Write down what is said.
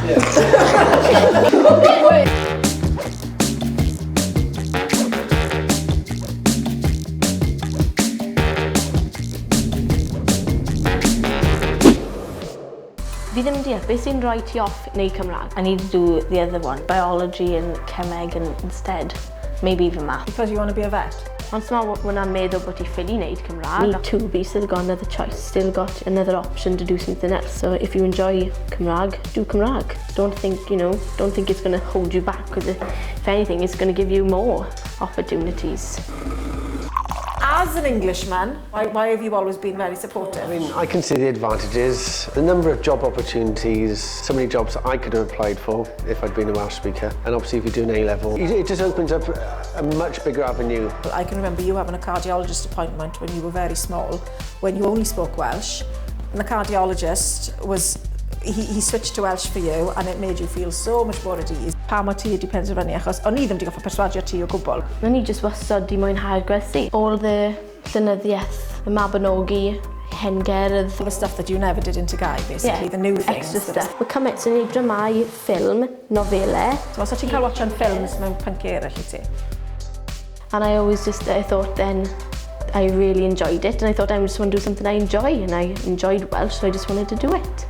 Fi ddim yn deall beth sy'n rhoi ti off neu Cymraeg. I need to do the other one, biology and cemeg and instead, maybe even math. Because you want to be a vet? Ond ma' hwnna'n meddwl bod ti ffili wneud Cymraeg. Me too, but you still got another choice, still got another option to do something else. So if you enjoy Cymraeg, do Cymraeg. Don't think, don't think it's going to hold you back, because if anything, it's going to give you more opportunities. As an Englishman, why have you always been very supportive? I mean, I can see the advantages, the number of job opportunities, so many jobs that I could have applied for if I'd been a Welsh speaker. And obviously if you do an A-level, it just opens up a much bigger avenue. I can remember you having a cardiologist appointment when you were very small, when you only spoke Welsh, and the cardiologist was he switched to Welsh for you and it made you feel so much more at ease. Pa mor ti wedi penderfynu achos o'n i ddim wedi goffa perswadio ti o gwbl. O'n i jyst wastad di mwynhau'r gwersi. All the llenyddiaeth, y Mabinogi, hen gerdd. All the stuff that you never did in Tygau, basically, the new things. Extra stuff. Mae cymaint sy'n ei dramau, ffilm, nofele. So os ti'n cael watchan ffilms mewn pync eraill i ti? And I thought then I really enjoyed it, and I thought I just want to do something I enjoy, and I enjoyed Welsh, so I just wanted to do it.